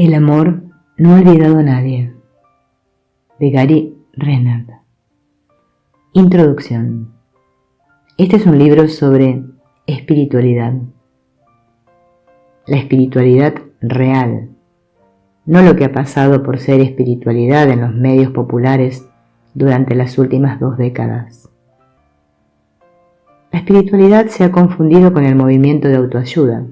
El amor no ha olvidado a nadie, de Gary Renard. Introducción. Este es un libro sobre espiritualidad. La espiritualidad real, no lo que ha pasado por ser espiritualidad en los medios populares durante las últimas 2 décadas. La espiritualidad se ha confundido con el movimiento de autoayuda.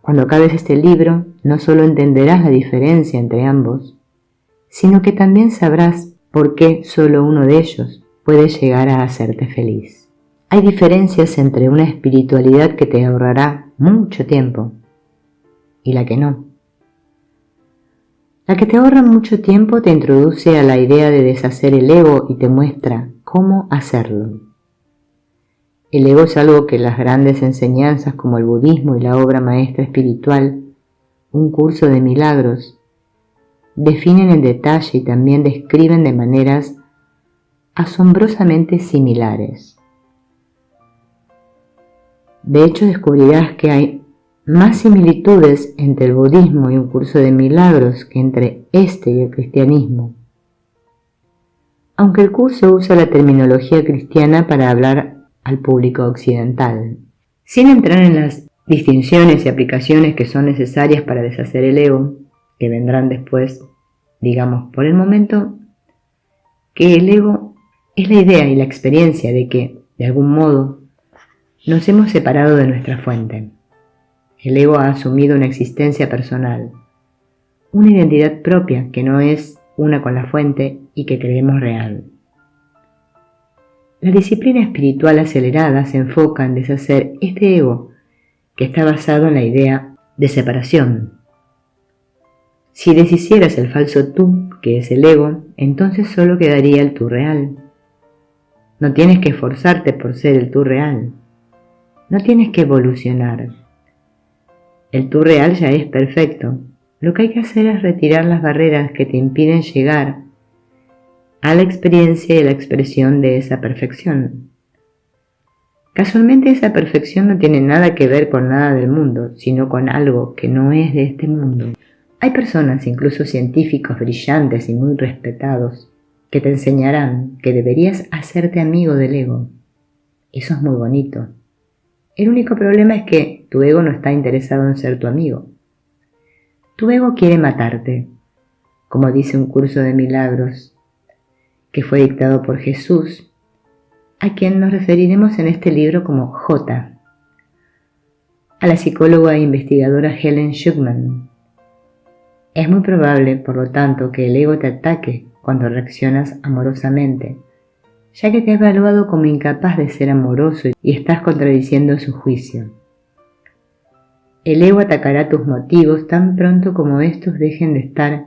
Cuando acabes este libro, no solo entenderás la diferencia entre ambos, sino que también sabrás por qué solo uno de ellos puede llegar a hacerte feliz. Hay diferencias entre una espiritualidad que te ahorrará mucho tiempo y la que no. La que te ahorra mucho tiempo te introduce a la idea de deshacer el ego y te muestra cómo hacerlo. El ego es algo que las grandes enseñanzas como el budismo y la obra maestra espiritual, un curso de milagros, definen en detalle y también describen de maneras asombrosamente similares. De hecho, descubrirás que hay más similitudes entre el budismo y un curso de milagros que entre este y el cristianismo. Aunque el curso usa la terminología cristiana para hablar al público occidental. Sin entrar en las distinciones y aplicaciones que son necesarias para deshacer el ego, que vendrán después, digamos por el momento, que el ego es la idea y la experiencia de que, de algún modo, nos hemos separado de nuestra fuente. El ego ha asumido una existencia personal, una identidad propia que no es una con la fuente y que creemos real. La disciplina espiritual acelerada se enfoca en deshacer este ego que está basado en la idea de separación. Si deshicieras el falso tú, que es el ego, entonces solo quedaría el tú real. No tienes que esforzarte por ser el tú real. No tienes que evolucionar. El tú real ya es perfecto. Lo que hay que hacer es retirar las barreras que te impiden llegar a la experiencia y la expresión de esa perfección. Casualmente esa perfección no tiene nada que ver con nada del mundo, sino con algo que no es de este mundo. Hay personas, incluso científicos brillantes y muy respetados, que te enseñarán que deberías hacerte amigo del ego. Eso es muy bonito. El único problema es que tu ego no está interesado en ser tu amigo. Tu ego quiere matarte, como dice un curso de milagros que fue dictado por Jesús, a quien nos referiremos en este libro como J, a la psicóloga e investigadora Helen Schucman. Es muy probable, por lo tanto, que el ego te ataque cuando reaccionas amorosamente, ya que te ha evaluado como incapaz de ser amoroso y estás contradiciendo su juicio. El ego atacará tus motivos tan pronto como estos dejen de estar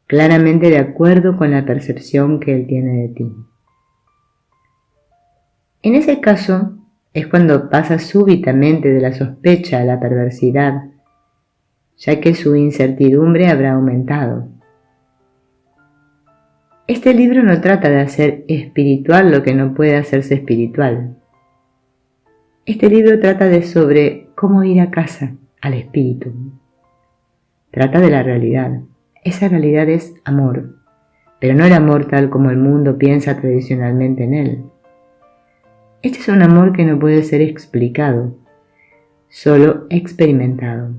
claramente de acuerdo con la percepción que él tiene de ti. En ese caso es cuando pasa súbitamente de la sospecha a la perversidad, ya que su incertidumbre habrá aumentado. Este libro no trata de hacer espiritual lo que no puede hacerse espiritual. Este libro trata sobre cómo ir a casa al espíritu. Trata de la realidad. Esa realidad es amor, pero no el amor tal como el mundo piensa tradicionalmente en él. Este es un amor que no puede ser explicado, solo experimentado.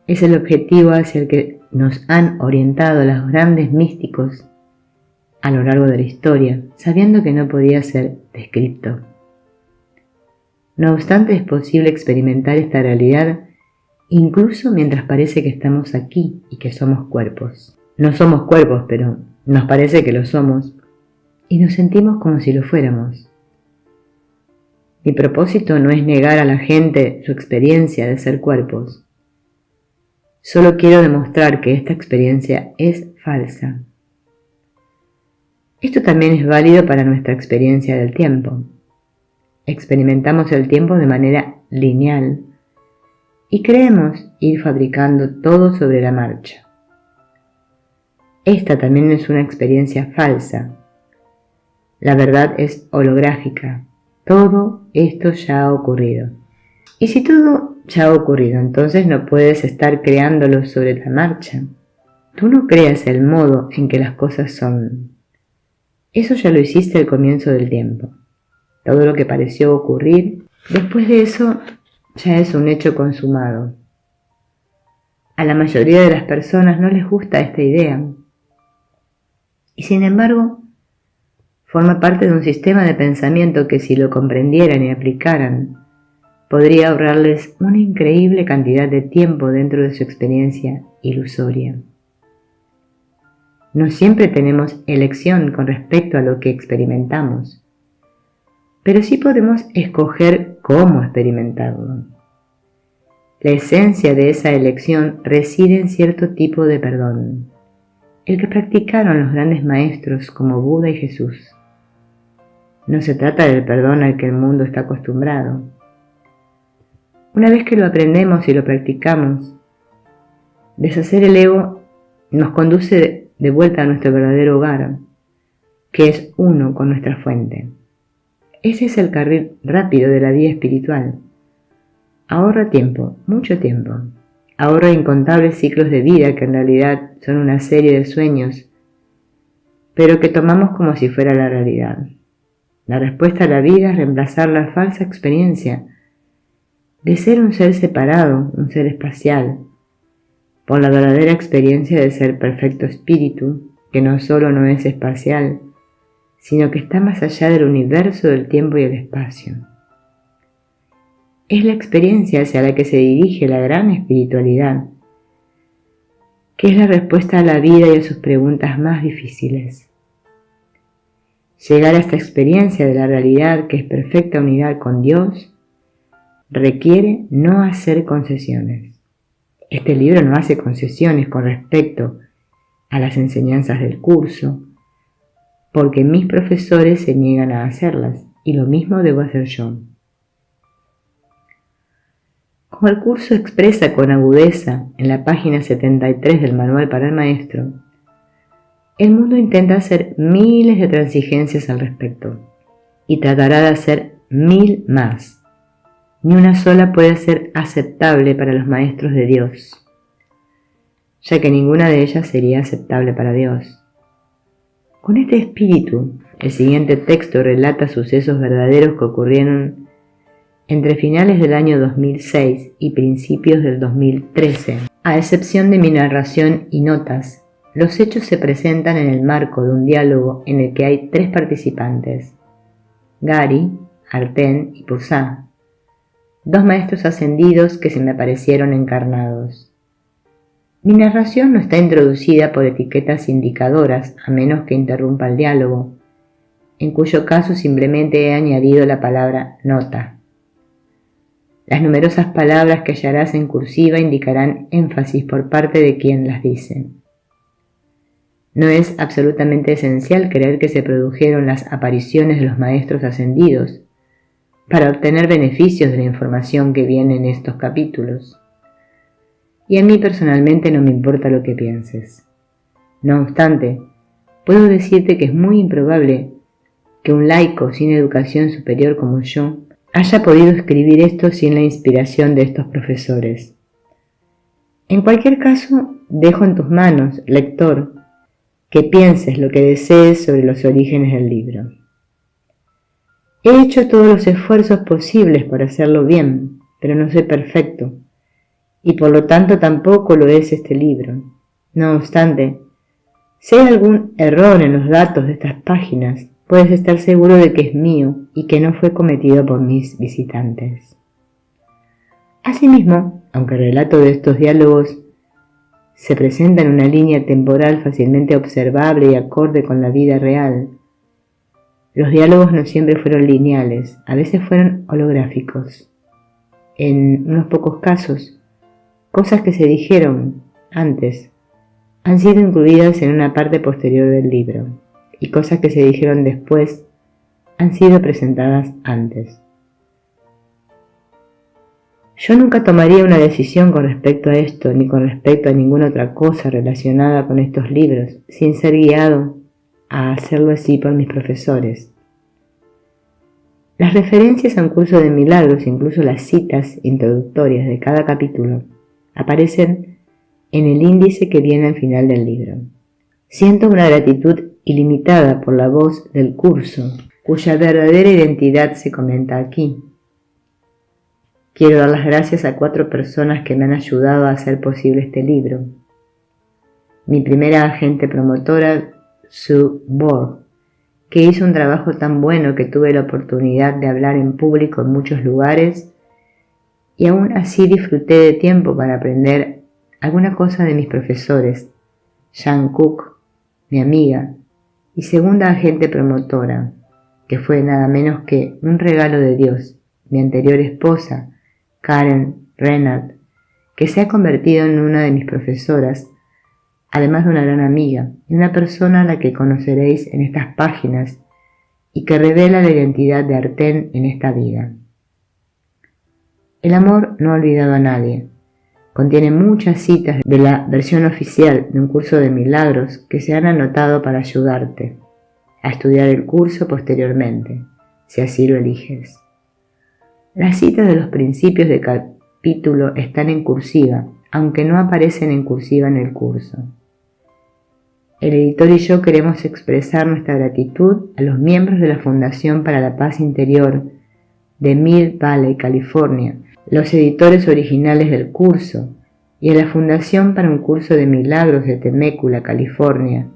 Es el objetivo hacia el que nos han orientado los grandes místicos a lo largo de la historia, sabiendo que no podía ser descrito. No obstante, es posible experimentar esta realidad incluso mientras parece que estamos aquí y que somos cuerpos. No somos cuerpos, pero nos parece que lo somos y nos sentimos como si lo fuéramos. Mi propósito no es negar a la gente su experiencia de ser cuerpos. Solo quiero demostrar que esta experiencia es falsa. Esto también es válido para nuestra experiencia del tiempo. Experimentamos el tiempo de manera lineal y creemos ir fabricando todo sobre la marcha. Esta también es una experiencia falsa. La verdad es holográfica. Todo esto ya ha ocurrido. Y si todo ya ha ocurrido, entonces no puedes estar creándolo sobre la marcha. Tú no creas el modo en que las cosas son. Eso ya lo hiciste al comienzo del tiempo. Todo lo que pareció ocurrir, después de eso, ya es un hecho consumado. A la mayoría de las personas no les gusta esta idea. Y sin embargo, forma parte de un sistema de pensamiento que si lo comprendieran y aplicaran, podría ahorrarles una increíble cantidad de tiempo dentro de su experiencia ilusoria. No siempre tenemos elección con respecto a lo que experimentamos, pero sí podemos escoger cómo experimentarlo. La esencia de esa elección reside en cierto tipo de perdón, el que practicaron los grandes maestros como Buda y Jesús. No se trata del perdón al que el mundo está acostumbrado. Una vez que lo aprendemos y lo practicamos, deshacer el ego nos conduce de vuelta a nuestro verdadero hogar, que es uno con nuestra fuente. Ese es el carril rápido de la vida espiritual. Ahorra tiempo, mucho tiempo. Ahorra incontables ciclos de vida que en realidad son una serie de sueños, pero que tomamos como si fuera la realidad. La respuesta a la vida es reemplazar la falsa experiencia de ser un ser separado, un ser espacial, por la verdadera experiencia de ser perfecto espíritu, que no solo no es espacial, sino que está más allá del universo, del tiempo y el espacio. Es la experiencia hacia la que se dirige la gran espiritualidad, que es la respuesta a la vida y a sus preguntas más difíciles. Llegar a esta experiencia de la realidad, que es perfecta unidad con Dios, requiere no hacer concesiones. Este libro no hace concesiones con respecto a las enseñanzas del curso, porque mis profesores se niegan a hacerlas, y lo mismo debo hacer yo. Como el curso expresa con agudeza en la página 73 del Manual para el Maestro, el mundo intenta hacer miles de transigencias al respecto, y tratará de hacer 1000 más. Ni una sola puede ser aceptable para los maestros de Dios, ya que ninguna de ellas sería aceptable para Dios. Con este espíritu, el siguiente texto relata sucesos verdaderos que ocurrieron entre finales del año 2006 y principios del 2013. A excepción de mi narración y notas, los hechos se presentan en el marco de un diálogo en el que hay 3 participantes: Gary, Arten y Poussat, 2 maestros ascendidos que se me aparecieron encarnados. Mi narración no está introducida por etiquetas indicadoras, a menos que interrumpa el diálogo, en cuyo caso simplemente he añadido la palabra nota. Las numerosas palabras que hallarás en cursiva indicarán énfasis por parte de quien las dice. No es absolutamente esencial creer que se produjeron las apariciones de los maestros ascendidos para obtener beneficios de la información que viene en estos capítulos. Y a mí personalmente no me importa lo que pienses. No obstante, puedo decirte que es muy improbable que un laico sin educación superior como yo haya podido escribir esto sin la inspiración de estos profesores. En cualquier caso, dejo en tus manos, lector, que pienses lo que desees sobre los orígenes del libro. He hecho todos los esfuerzos posibles para hacerlo bien, pero no soy perfecto, y por lo tanto tampoco lo es este libro. No obstante, si hay algún error en los datos de estas páginas, puedes estar seguro de que es mío y que no fue cometido por mis visitantes. Asimismo, aunque el relato de estos diálogos se presenta en una línea temporal fácilmente observable y acorde con la vida real, los diálogos no siempre fueron lineales, a veces fueron holográficos. En unos pocos casos, cosas que se dijeron antes han sido incluidas en una parte posterior del libro, y cosas que se dijeron después han sido presentadas antes. Yo nunca tomaría una decisión con respecto a esto, ni con respecto a ninguna otra cosa relacionada con estos libros, sin ser guiado a hacerlo así por mis profesores. Las referencias a un curso de milagros, incluso las citas introductorias de cada capítulo, aparecen en el índice que viene al final del libro. Siento una gratitud ilimitada por la voz del curso, cuya verdadera identidad se comenta aquí. Quiero dar las gracias a 4 personas que me han ayudado a hacer posible este libro. Mi primera agente promotora, Sue Borg, que hizo un trabajo tan bueno que tuve la oportunidad de hablar en público en muchos lugares y aún así disfruté de tiempo para aprender alguna cosa de mis profesores, Jan Cook, mi amiga, y segunda agente promotora, que fue nada menos que un regalo de Dios, mi anterior esposa, Karen Renard, que se ha convertido en una de mis profesoras, además de una gran amiga y una persona a la que conoceréis en estas páginas y que revela la identidad de Artén en esta vida. El amor no ha olvidado a nadie. Contiene muchas citas de la versión oficial de un curso de milagros que se han anotado para ayudarte a estudiar el curso posteriormente, si así lo eliges. Las citas de los principios de capítulo están en cursiva, aunque no aparecen en cursiva en el curso. El editor y yo queremos expresar nuestra gratitud a los miembros de la Fundación para la Paz Interior de Mill Valley, California, los editores originales del curso, y a la Fundación para un Curso de Milagros de Temecula, California,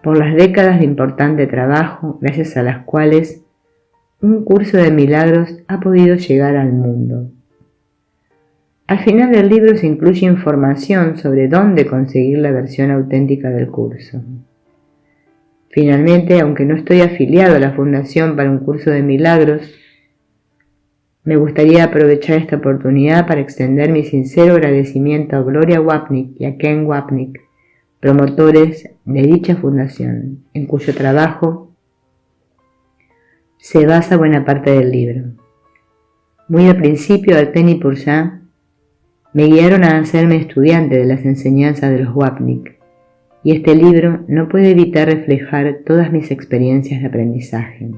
por las décadas de importante trabajo gracias a las cuales un curso de milagros ha podido llegar al mundo. Al final del libro se incluye información sobre dónde conseguir la versión auténtica del curso. Finalmente, aunque no estoy afiliado a la Fundación para un Curso de Milagros, me gustaría aprovechar esta oportunidad para extender mi sincero agradecimiento a Gloria Wapnick y a Ken Wapnick, promotores de dicha fundación, en cuyo trabajo se basa buena parte del libro. Muy al principio, Artén y Purcell me guiaron a hacerme estudiante de las enseñanzas de los Wapnick, y este libro no puede evitar reflejar todas mis experiencias de aprendizaje.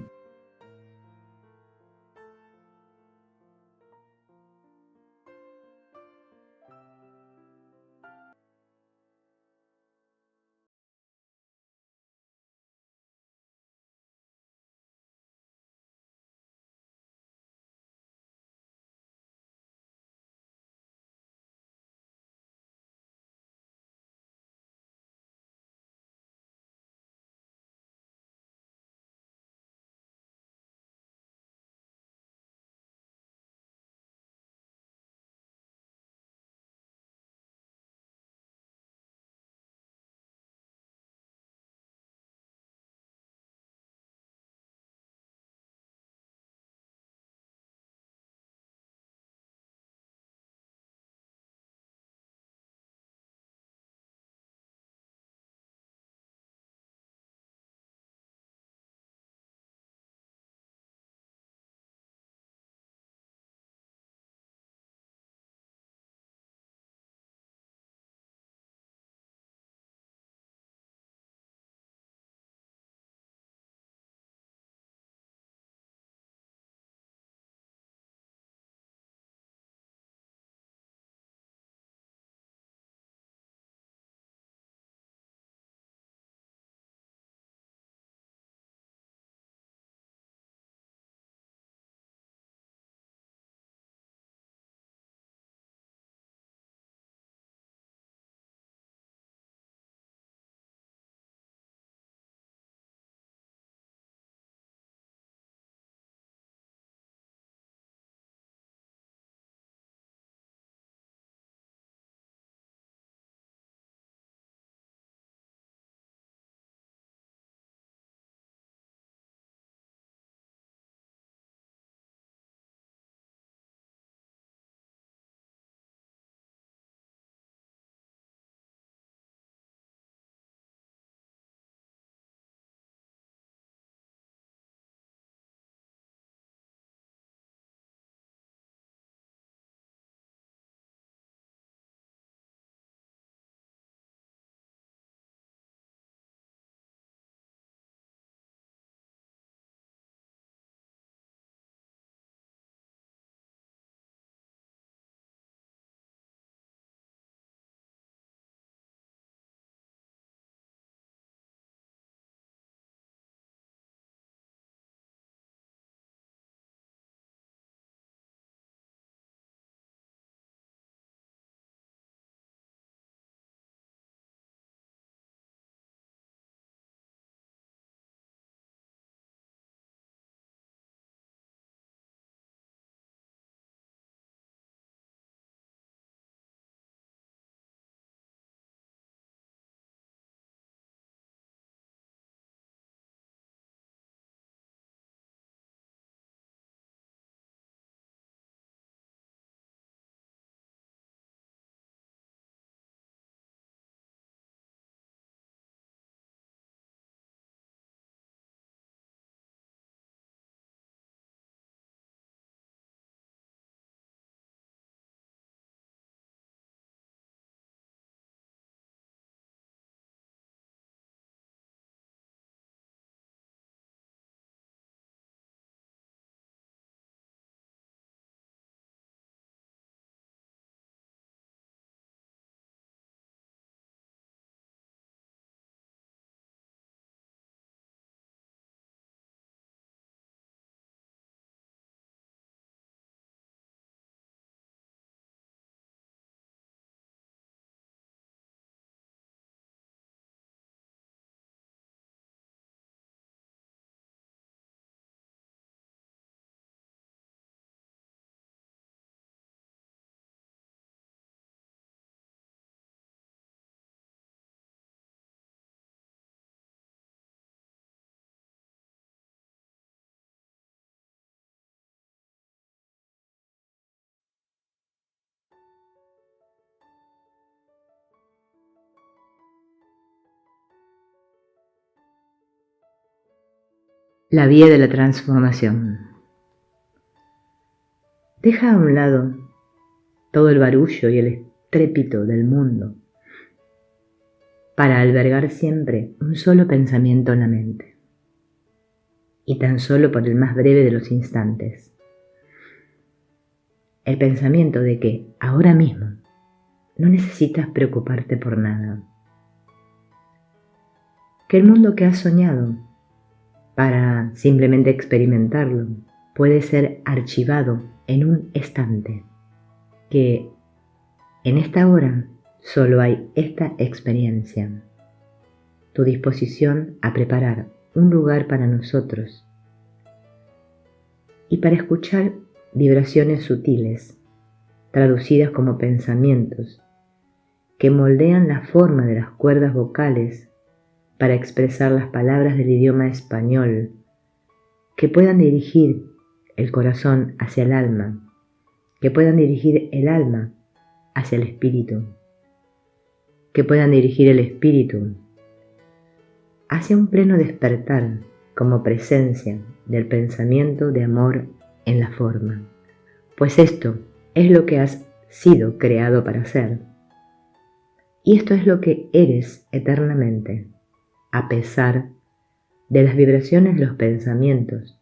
La vía de la transformación. Deja a un lado todo el barullo y el estrépito del mundo para albergar siempre un solo pensamiento en la mente, y tan solo por el más breve de los instantes. El pensamiento de que ahora mismo no necesitas preocuparte por nada, que el mundo que has soñado para simplemente experimentarlo puede ser archivado en un instante, que en esta hora solo hay esta experiencia, tu disposición a preparar un lugar para nosotros y para escuchar vibraciones sutiles, traducidas como pensamientos, que moldean la forma de las cuerdas vocales para expresar las palabras del idioma español, que puedan dirigir el corazón hacia el alma, que puedan dirigir el alma hacia el espíritu, que puedan dirigir el espíritu hacia un pleno despertar como presencia del pensamiento de amor en la forma, pues esto es lo que has sido creado para ser, y esto es lo que eres eternamente, a pesar de las vibraciones de los pensamientos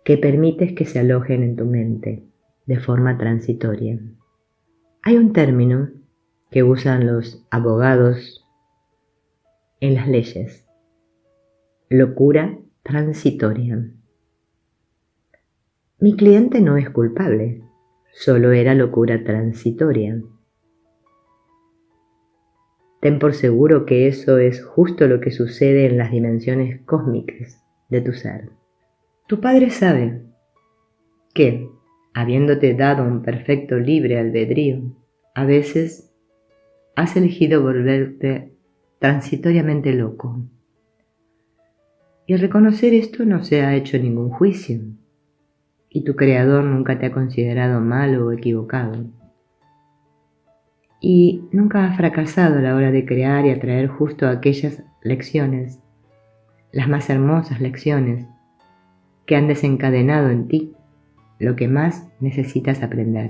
que permites que se alojen en tu mente de forma transitoria. Hay un término que usan los abogados en las leyes: locura transitoria. Mi cliente no es culpable, solo era locura transitoria. Ten por seguro que eso es justo lo que sucede en las dimensiones cósmicas de tu ser. Tu Padre sabe que, habiéndote dado un perfecto libre albedrío, a veces has elegido volverte transitoriamente loco. Y al reconocer esto no se ha hecho ningún juicio, y tu Creador nunca te ha considerado malo o equivocado. Y nunca has fracasado a la hora de crear y atraer justo aquellas lecciones, las más hermosas lecciones, que han desencadenado en ti lo que más necesitas aprender,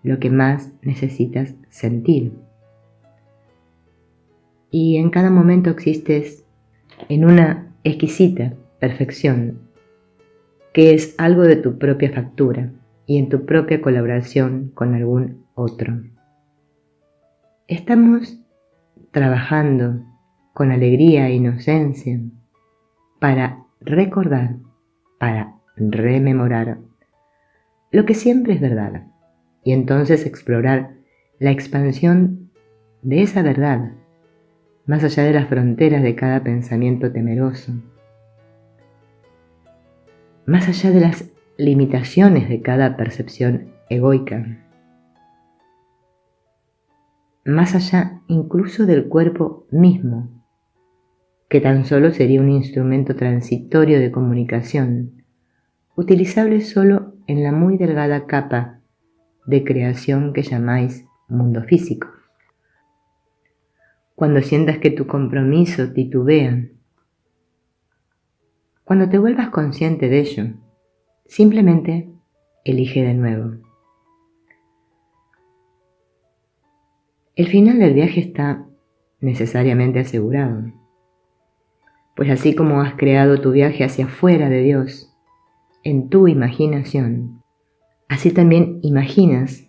lo que más necesitas sentir. Y en cada momento existes en una exquisita perfección, que es algo de tu propia factura y en tu propia colaboración con algún otro. Estamos trabajando con alegría e inocencia para recordar, para rememorar lo que siempre es verdad, y entonces explorar la expansión de esa verdad más allá de las fronteras de cada pensamiento temeroso, más allá de las limitaciones de cada percepción egoica, más allá incluso del cuerpo mismo, que tan solo sería un instrumento transitorio de comunicación, utilizable solo en la muy delgada capa de creación que llamáis mundo físico. Cuando sientas que tu compromiso titubea, cuando te vuelvas consciente de ello, simplemente elige de nuevo. El final del viaje está necesariamente asegurado, pues así como has creado tu viaje hacia afuera de Dios, en tu imaginación, así también imaginas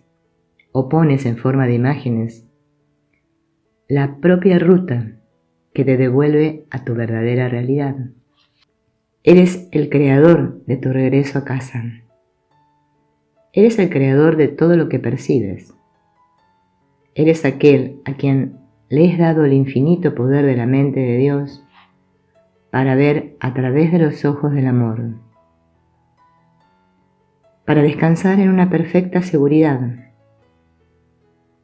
o pones en forma de imágenes la propia ruta que te devuelve a tu verdadera realidad. Eres el creador de tu regreso a casa. Eres el creador de todo lo que percibes. Eres aquel a quien le has dado el infinito poder de la mente de Dios para ver a través de los ojos del amor, para descansar en una perfecta seguridad,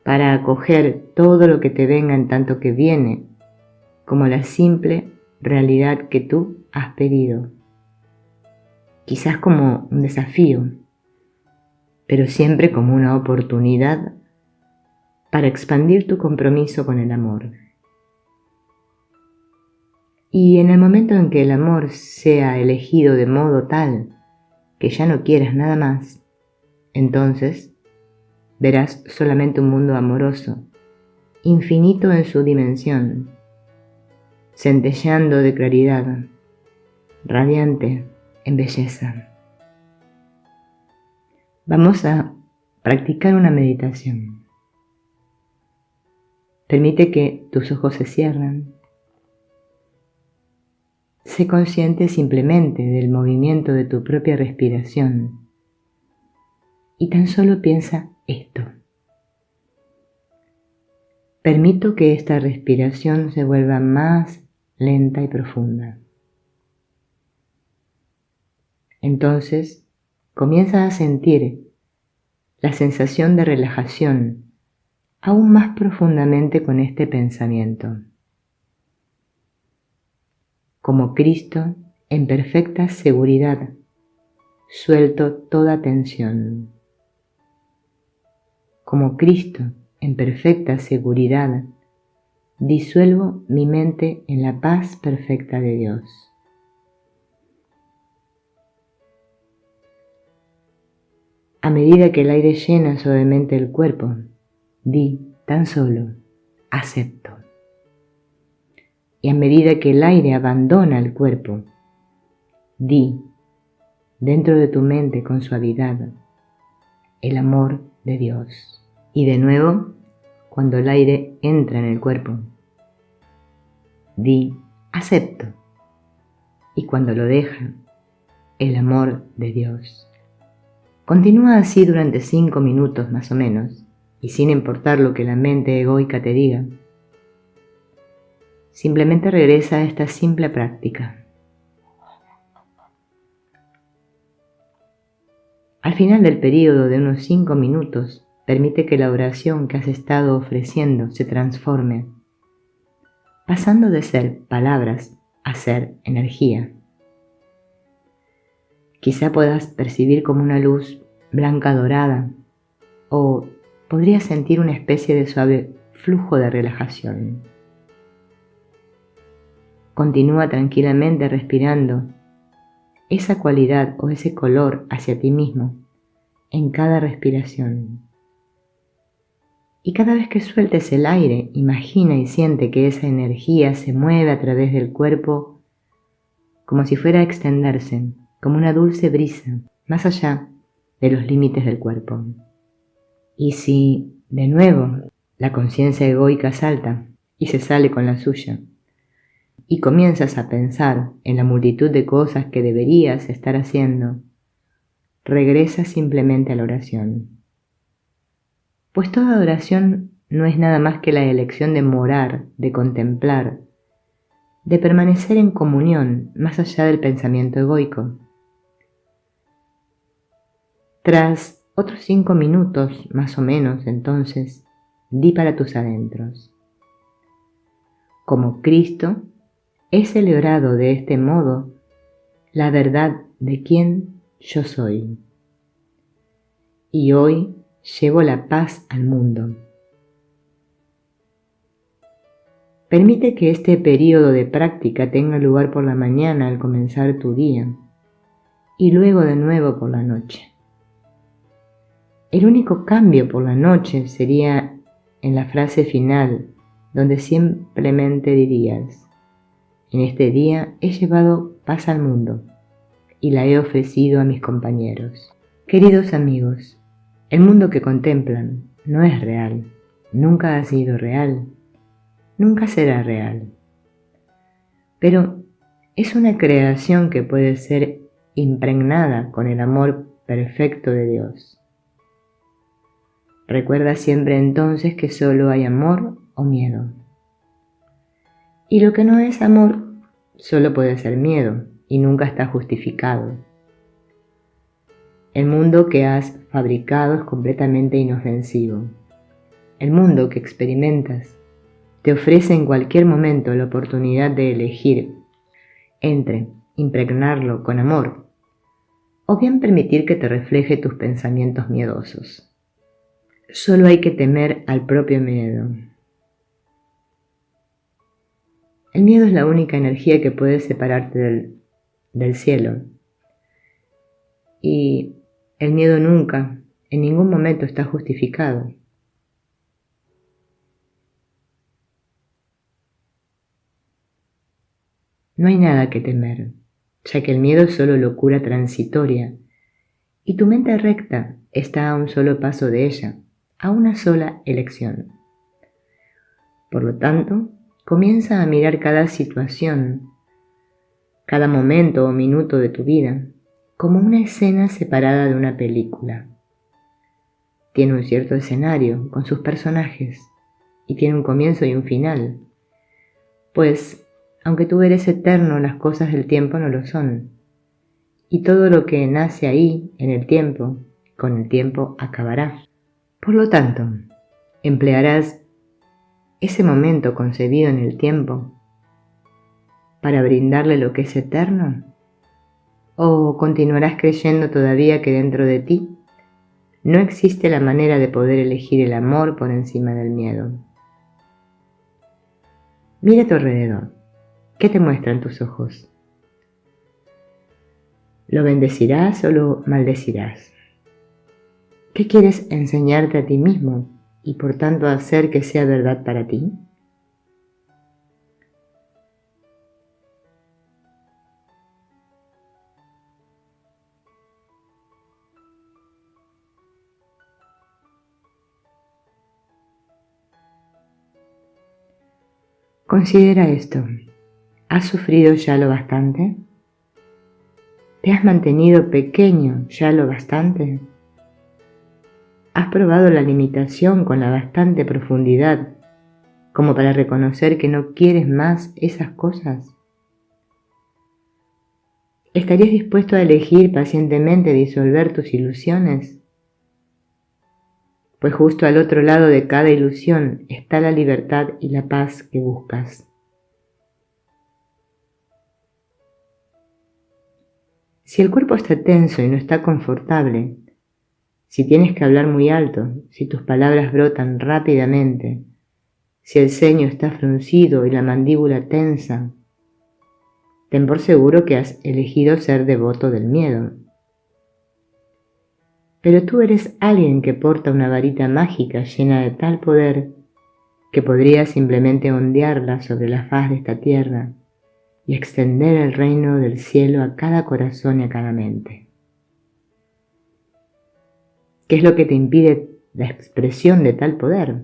para acoger todo lo que te venga en tanto que viene como la simple realidad que tú has pedido, quizás como un desafío, pero siempre como una oportunidad para expandir tu compromiso con el amor. Y en el momento en que el amor sea elegido de modo tal que ya no quieras nada más, entonces verás solamente un mundo amoroso, infinito en su dimensión, centelleando de claridad, radiante en belleza. Vamos a practicar una meditación. Permite que tus ojos se cierren. Sé consciente simplemente del movimiento de tu propia respiración y tan solo piensa esto. Permito que esta respiración se vuelva más lenta y profunda. Entonces, comienza a sentir la sensación de relajación aún más profundamente con este pensamiento. Como Cristo, en perfecta seguridad, suelto toda tensión. Como Cristo, en perfecta seguridad, disuelvo mi mente en la paz perfecta de Dios. A medida que el aire llena suavemente el cuerpo, di tan solo, acepto. Y a medida que el aire abandona el cuerpo, di, dentro de tu mente con suavidad, el amor de Dios. Y de nuevo, cuando el aire entra en el cuerpo, di, acepto. Y cuando lo deja, el amor de Dios. Continúa así durante 5 minutos más o menos, y sin importar lo que la mente egoica te diga, simplemente regresa a esta simple práctica. Al final del periodo de unos 5 minutos, permite que la oración que has estado ofreciendo se transforme, pasando de ser palabras a ser energía. Quizá puedas percibir como una luz blanca dorada, o podrías sentir una especie de suave flujo de relajación. Continúa tranquilamente respirando esa cualidad o ese color hacia ti mismo en cada respiración. Y cada vez que sueltes el aire, imagina y siente que esa energía se mueve a través del cuerpo como si fuera a extenderse, como una dulce brisa, más allá de los límites del cuerpo. Y si, de nuevo, la conciencia egoica salta y se sale con la suya, y comienzas a pensar en la multitud de cosas que deberías estar haciendo, regresa simplemente a la oración. Pues toda oración no es nada más que la elección de morar, de contemplar, de permanecer en comunión más allá del pensamiento egoico. Tras otros 5 minutos, más o menos, entonces, di para tus adentros. Como Cristo, he celebrado de este modo la verdad de quién yo soy. Y hoy llevo la paz al mundo. Permite que este periodo de práctica tenga lugar por la mañana al comenzar tu día y luego de nuevo por la noche. El único cambio por la noche sería en la frase final, donde simplemente dirías: en este día he llevado paz al mundo y la he ofrecido a mis compañeros. Queridos amigos, el mundo que contemplan no es real, nunca ha sido real, nunca será real. Pero es una creación que puede ser impregnada con el amor perfecto de Dios. Recuerda siempre entonces que solo hay amor o miedo. Y lo que no es amor solo puede ser miedo y nunca está justificado. El mundo que has fabricado es completamente inofensivo. El mundo que experimentas te ofrece en cualquier momento la oportunidad de elegir entre impregnarlo con amor o bien permitir que te refleje tus pensamientos miedosos. Solo hay que temer al propio miedo. El miedo es la única energía que puede separarte del cielo. Y el miedo nunca, en ningún momento está justificado. No hay nada que temer, ya que el miedo es solo locura transitoria, y tu mente recta está a un solo paso de ella, a una sola elección. Por lo tanto, comienza a mirar cada situación, cada momento o minuto de tu vida, como una escena separada de una película. Tiene un cierto escenario con sus personajes, y tiene un comienzo y un final, pues, aunque tú eres eterno, las cosas del tiempo no lo son, y todo lo que nace ahí, en el tiempo, con el tiempo acabará. Por lo tanto, emplearás ese momento concebido en el tiempo para brindarle lo que es eterno, o continuarás creyendo todavía que dentro de ti no existe la manera de poder elegir el amor por encima del miedo. Mira a tu alrededor. ¿Qué te muestran tus ojos? ¿Lo bendecirás o lo maldecirás? ¿Qué quieres enseñarte a ti mismo y por tanto hacer que sea verdad para ti? Considera esto. ¿Has sufrido ya lo bastante? ¿Te has mantenido pequeño ya lo bastante? ¿Has probado la limitación con la bastante profundidad como para reconocer que no quieres más esas cosas? ¿Estarías dispuesto a elegir pacientemente disolver tus ilusiones? Pues justo al otro lado de cada ilusión está la libertad y la paz que buscas. Si el cuerpo está tenso y no está confortable, si tienes que hablar muy alto, si tus palabras brotan rápidamente, si el ceño está fruncido y la mandíbula tensa, ten por seguro que has elegido ser devoto del miedo. Pero tú eres alguien que porta una varita mágica llena de tal poder que podría simplemente ondearla sobre la faz de esta tierra y extender el reino del cielo a cada corazón y a cada mente. ¿Qué es lo que te impide la expresión de tal poder?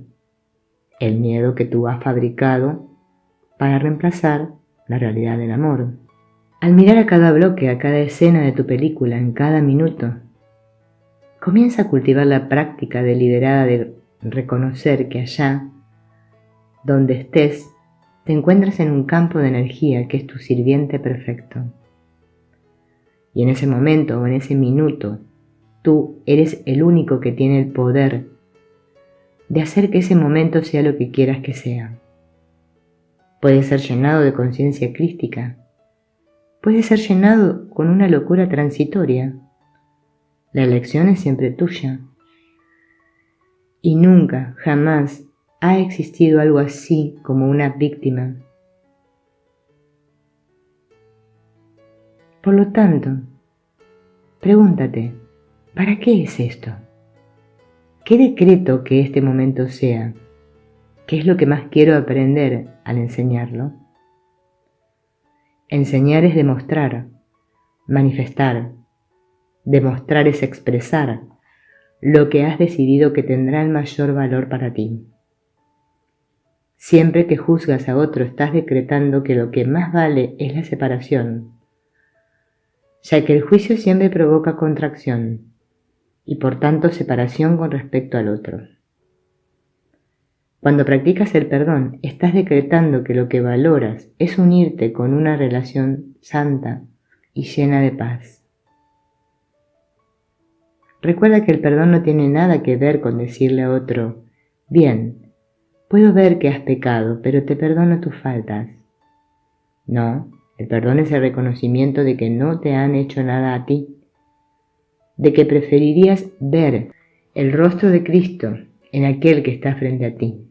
El miedo que tú has fabricado para reemplazar la realidad del amor. Al mirar a cada bloque, a cada escena de tu película, en cada minuto, comienza a cultivar la práctica deliberada de reconocer que allá, donde estés, te encuentras en un campo de energía que es tu sirviente perfecto. Y en ese momento o en ese minuto, tú eres el único que tiene el poder de hacer que ese momento sea lo que quieras que sea. Puede ser llenado de conciencia crística, puede ser llenado con una locura transitoria. La elección es siempre tuya. Y nunca, jamás, ha existido algo así como una víctima. Por lo tanto, pregúntate, ¿para qué es esto? ¿Qué decreto que este momento sea? ¿Qué es lo que más quiero aprender al enseñarlo? Enseñar es demostrar, manifestar. Demostrar es expresar lo que has decidido que tendrá el mayor valor para ti. Siempre que juzgas a otro estás decretando que lo que más vale es la separación, ya que el juicio siempre provoca contracción y por tanto separación con respecto al otro. Cuando practicas el perdón, estás decretando que lo que valoras es unirte con una relación santa y llena de paz. Recuerda que el perdón no tiene nada que ver con decirle a otro, bien, puedo ver que has pecado, pero te perdono tus faltas. No, el perdón es el reconocimiento de que no te han hecho nada a ti, de que preferirías ver el rostro de Cristo en aquel que está frente a ti.